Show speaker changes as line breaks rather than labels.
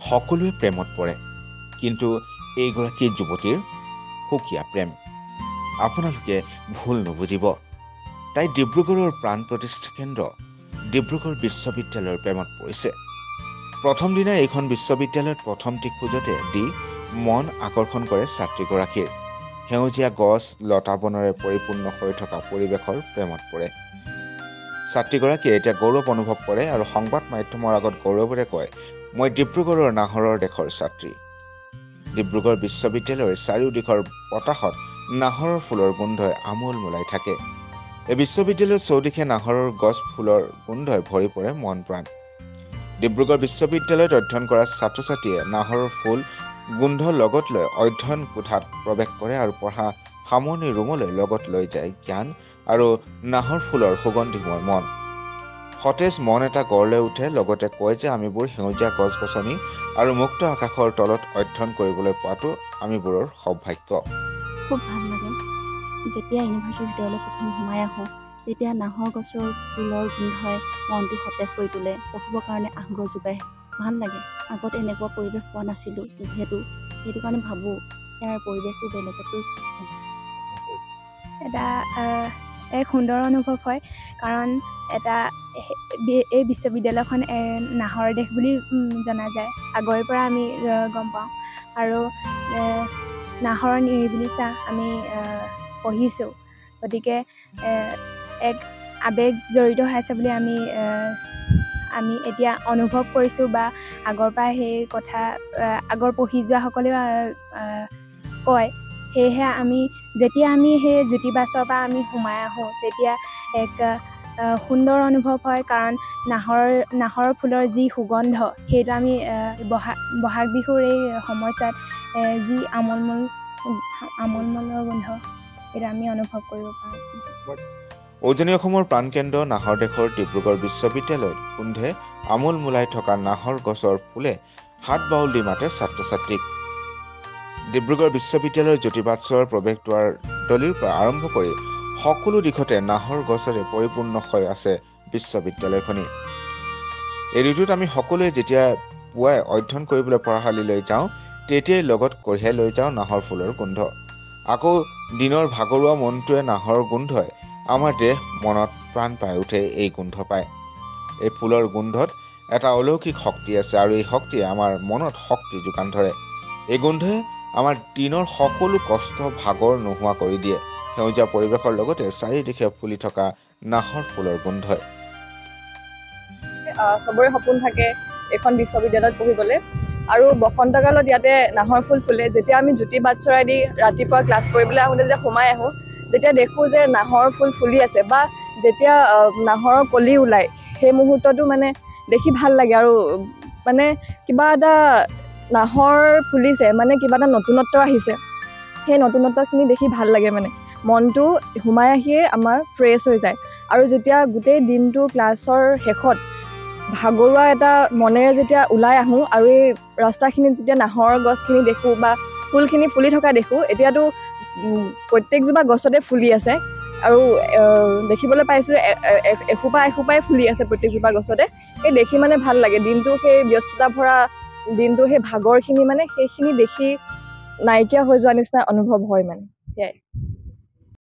সকলোৱে প্ৰেমত পৰে, কিন্তু এইগৰাকী যুৱতীৰ সুকীয়া প্ৰেম। আপোনালোকে ভুল নুবুজিব, তাই ডিব্ৰুগড়ৰ প্ৰাণ প্ৰতিষ্ঠা কেন্দ্ৰ ডিব্ৰুগড় বিশ্ববিদ্যালয়ৰ প্ৰেমত পৰিছে। প্ৰথম দিনা এইখন বিশ্ববিদ্যালয়ত প্ৰথমটি খোজতে দি মন আকৰ্ষণ কৰে ছাত্ৰীগৰাকীৰ। সেউজীয়া গছ লতা বনেৰে পৰিপূৰ্ণ হৈ থকা পৰিৱেশৰ প্ৰেমত পৰে। ছাত্ৰীগৰাকীয়ে এতিয়া গৌৰৱ অনুভৱ কৰে আৰু সংবাদ মাধ্যমৰ আগত গৌৰৱেৰে কয়, মই ডিব্ৰুগড়ৰ নাহৰৰ দেশৰ ছাত্ৰী। ডিব্ৰুগড় বিশ্ববিদ্যালয়ৰ চাৰিওদিশৰ বতাহত নাহৰৰ ফুলৰ গোন্ধই আমোল মোলাই থাকে। এই বিশ্ববিদ্যালয়ৰ চৌদিশে নাহৰৰ গছ ফুলৰ গোন্ধই ভৰি পৰে মন প্ৰাণ। ডিব্ৰুগড় বিশ্ববিদ্যালয়ত অধ্যয়ন কৰা ছাত্ৰ ছাত্ৰীয়ে নাহৰৰ ফুল গোন্ধ লগত লৈ অধ্যয়ন কোঠাত প্ৰৱেশ কৰে আৰু পঢ়া সামৰণি ৰুমলৈ লগত লৈ যায় জ্ঞান আৰু নাহৰ ফুলৰ সুগন্ধিময় মন। সতেজ মন এটা গঢ় লৈ উঠে, লগতে কয় যে আমিবোৰ সেউজীয়া গছ গছনি আৰু মুক্ত আকাশৰ তলত অধ্যয়ন কৰিবলৈ পোৱাটো আমিবোৰৰ সৌভাগ্য।
খুব ভাল লাগে যেতিয়া ইউনিভাৰ্চিটিৰ ভিতৰলৈ প্ৰথম সোমাই আহোঁ, তেতিয়া নাহৰ গছৰ ফুলৰ গোন্ধই মনটো সতেজ কৰি তোলে, পঢ়িবৰ কাৰণে আগ্ৰহ যোগায়। ভাল লাগে। আগত এনেকুৱা পৰিৱেশ পোৱা নাছিলোঁ, যিহেতু সেইটো কাৰণে ভাবোঁ ইয়াৰ পৰিৱেশটো বেলেগতকৈ এটা এক সুন্দৰ অনুভৱ হয়। কাৰণ এই বিশ্ববিদ্যালয়খন নাহৰ দেশ বুলি জনা যায়, আগৰে পৰা আমি গম পাওঁ। আৰু নাহৰৰ নিৰিবিলি ছাঁ আমি পঢ়িছোঁ, গতিকে এক আৱেগ জড়িত হৈ আছে বুলি আমি এতিয়া অনুভৱ কৰিছোঁ, বা আগৰ পৰা সেই কথা আগৰ পঢ়ি যোৱাসকলেও কয়। সেয়েহে যেতিয়া আমি সেই জ্যোতি বাছৰ পৰা আমি সোমাই আহোঁ, তেতিয়া এক সুন্দৰ অনুভৱ হয়। কাৰণ নাহৰৰ ফুলৰ যি সুগন্ধ, সেইটো আমি বহাগ বিহুৰ এই সময়ছোৱাত যি আমোলমোলৰ গোন্ধ, সেইটো আমি অনুভৱ কৰিব পাৰোঁ।
উজনি অসমৰ প্ৰাণকেন্দ্ৰ নাহৰ দেশৰ ডিব্ৰুগড় বিশ্ববিদ্যালয়ত গোন্ধে আমোল মোলাই থকা নাহৰ গছৰ ফুলে হাত বাউল দি মাতে ছাত্ৰ ছাত্ৰীক। ডিব্ৰুগড় বিশ্ববিদ্যালয়ৰ জ্যোতিবাৎসৰ প্ৰৱেশদ্বাৰ দলিৰ পৰা আৰম্ভ কৰি সকলো দিশতে নাহৰ গছেৰে পৰিপূৰ্ণ হৈ আছে বিশ্ববিদ্যালয়খনি। এই ঋতুত আমি সকলোৱে যেতিয়া পুৱাই অধ্যয়ন কৰিবলৈ পঢ়াশালীলৈ যাওঁ, তেতিয়াই লগত কঢ়িয়াই লৈ যাওঁ নাহৰ ফুলৰ গোন্ধ। আকৌ দিনৰ ভাগৰুৱা মনটোৱে নাহৰ গোন্ধই আমাৰ দেহ মনত প্ৰাণ পাই উঠে। এই গোন্ধ পায়, এই ফুলৰ গোন্ধত এটা অলৌকিক শক্তি আছে, আৰু এই শক্তিয়ে আমাৰ মনত শক্তি যোগান ধৰে। এই গোন্ধই আমাৰ দিনৰ সকলো কষ্ট ভাগৰ নোহোৱা কৰি দিয়ে। সেউজীয়া পৰিৱেশৰ লগতে চাৰিদিশে ফুলি থকা নাহৰ ফুলৰ গোন্ধই।
চবৰে সপোন থাকে এখন বিশ্ববিদ্যালয়ত পঢ়িবলৈ, আৰু বসন্তকালত ইয়াতে নাহৰ ফুল ফুলে। যেতিয়া আমি জ্যোতি বাটচৰাইদি ৰাতিপুৱা ক্লাছ কৰিবলৈ আহোঁতে যেতিয়া সোমাই আহোঁ, যেতিয়া দেখোঁ যে নাহৰ ফুল ফুলি আছে, বা যেতিয়া নাহৰৰ কলি ওলায়, সেই মুহূৰ্তটো মানে দেখি ভাল লাগে। আৰু মানে কিবা এটা নাহৰ ফুলিছে, মানে কিবা এটা নতুনত্ব আহিছে, সেই নতুনত্বখিনি দেখি ভাল লাগে। মানে মনটো সোমাই আহিয়ে আমাৰ ফ্ৰেছ হৈ যায়। আৰু যেতিয়া গোটেই দিনটো ক্লাছৰ শেষত ভাগৰুৱা এটা মনেৰে যেতিয়া ওলাই আহোঁ, আৰু এই ৰাস্তাখিনিত যেতিয়া নাহৰ গছখিনি দেখোঁ বা ফুলখিনি ফুলি থকা দেখোঁ, এতিয়াতো প্ৰত্যেকজোপা গছতে ফুলি আছে, আৰু দেখিবলৈ পাইছোঁ এসোপাই ফুলি আছে প্ৰত্যেকজোপা গছতে। সেই দেখি মানে ভাল লাগে। দিনটো সেই ব্যস্ততা ভৰা দিনটো সেই ভাগৰখিনি মানে সেইখিনি দেখি নাইকিয়া হৈ যোৱা নিচিনা অনুভৱ হয়। মানে সেয়াই।